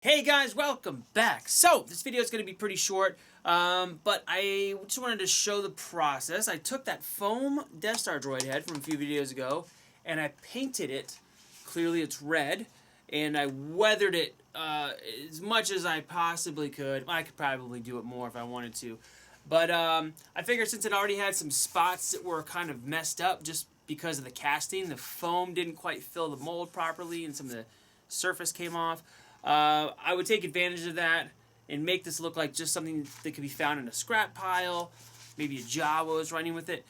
Hey guys, welcome back. So, this video is going to be pretty short, but I just wanted to show the process. I took that foam Death Star Droid head from a few videos ago, and I painted it. Clearly it's red, and I weathered it as much as I possibly could. I could probably do it more if I wanted to. But I figured since it already had some spots that were kind of messed up just because of the casting, the foam didn't quite fill the mold properly, and some of the surface came off. I would take advantage of that and make this look like just something that could be found in a scrap pile. Maybe a Jawa was running with it.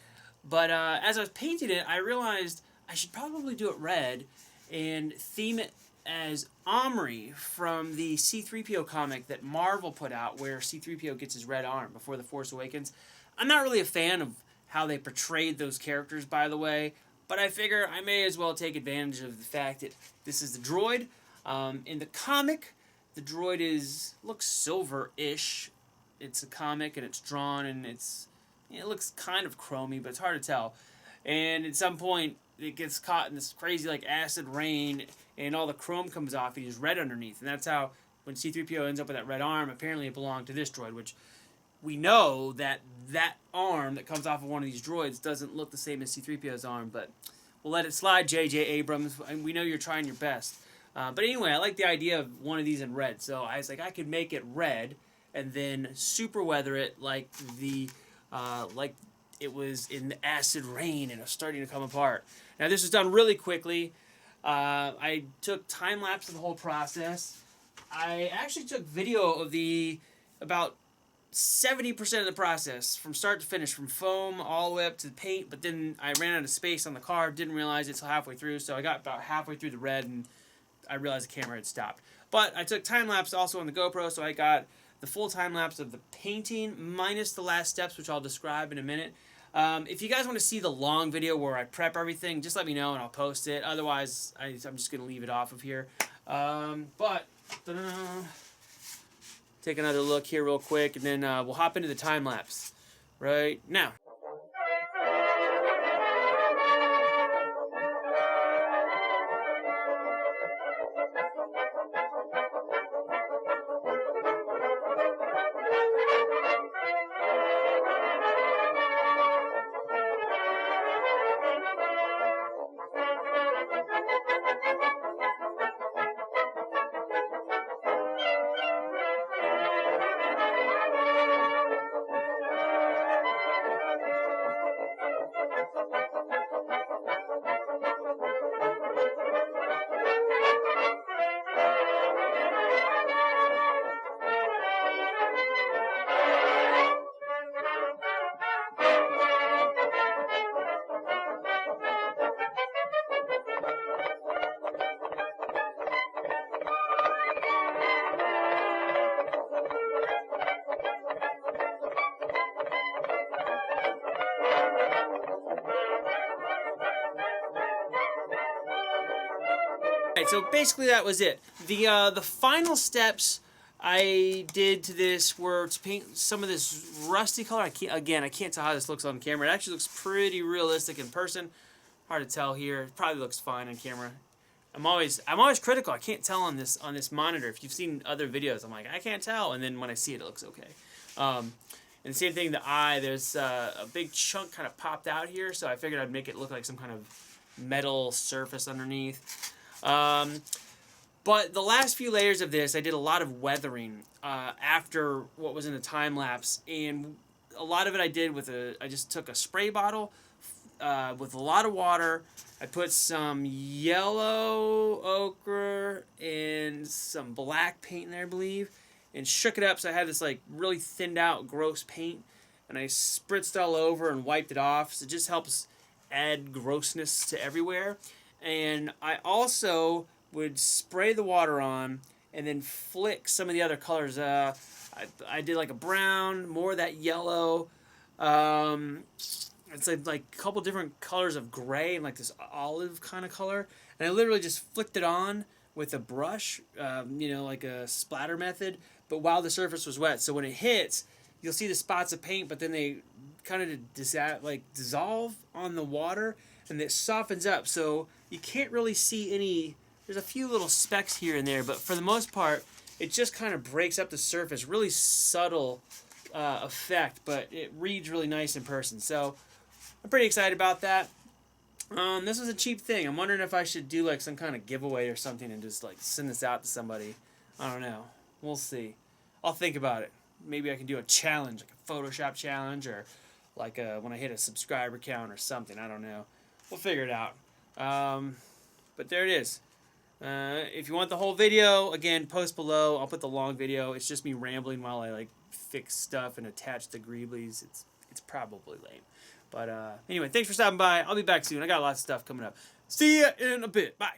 But as I was painting it, I realized I should probably do it red and theme it as Omri from the C-3PO comic that Marvel put out, where C-3PO gets his red arm before The Force Awakens. I'm not really a fan of how they portrayed those characters, by the way, but I figure I may as well take advantage of the fact that this is the droid. In the comic, the droid looks silver-ish. It's a comic and it's drawn and it looks kind of chromy, but it's hard to tell. And at some point, it gets caught in this crazy like acid rain, and all the chrome comes off, and he's red underneath. And that's how when C-3PO ends up with that red arm, apparently it belonged to this droid, which we know that arm that comes off of one of these droids doesn't look the same as C-3PO's arm, but we'll let it slide, J.J. Abrams. And we know you're trying your best. But anyway, I like the idea of one of these in red. So I was like, I could make it red and then super weather it like it was in the acid rain and it was starting to come apart. Now this was done really quickly. I took time-lapse of the whole process. I actually took video of about 70% of the process from start to finish, from foam all the way up to the paint, but then I ran out of space on the car, didn't realize it until halfway through, so I got about halfway through the red and I realized the camera had stopped. But I took time-lapse also on the GoPro, so I got the full time-lapse of the painting minus the last steps, which I'll describe in a minute. If you guys want to see the long video where I prep everything, just let me know and I'll post it. Otherwise, I'm just going to leave it off of here. Take another look here real quick, and then we'll hop into the time-lapse right now. So basically that was it. The final steps I did to this were to paint some of this rusty color. I can't tell how this looks on camera. It actually looks pretty realistic in person. Hard to tell here. It probably looks fine on camera. I'm always critical. I can't tell on this monitor. If you've seen other videos, I'm like, I can't tell, and then when I see it, it looks okay. And the same thing, the eye. There's a big chunk kind of popped out here, so I figured I'd make it look like some kind of metal surface underneath. But the last few layers of this, I did a lot of weathering after what was in the time-lapse, and a lot of it I did with I just took a spray bottle with a lot of water. I put some yellow ochre and some black paint in there, I believe, and shook it up so I had this like really thinned out gross paint, and I spritzed all over and wiped it off, so it just helps add grossness to everywhere. And I also would spray the water on and then flick some of the other colors. I did like a brown, more of that yellow. It's like a couple different colors of gray and like this olive kind of color. And I literally just flicked it on with a brush, like a splatter method, but while the surface was wet. So when it hits, you'll see the spots of paint, but then they kind of dissolve on the water, and it softens up. So you can't really see any. There's a few little specks here and there, but for the most part, it just kind of breaks up the surface. Really subtle effect, but it reads really nice in person. So I'm pretty excited about that. This was a cheap thing. I'm wondering if I should do like some kind of giveaway or something and just like send this out to somebody. I don't know. We'll see. I'll think about it. Maybe I can do a challenge, like a Photoshop challenge, or like when I hit a subscriber count or something. I don't know. We'll figure it out. But there it is. If you want the whole video, again, post below. I'll put the long video. It's just me rambling while I like fix stuff and attach the greeblies. It's probably lame. But anyway, thanks for stopping by. I'll be back soon. I got lots of stuff coming up. See ya in a bit. Bye.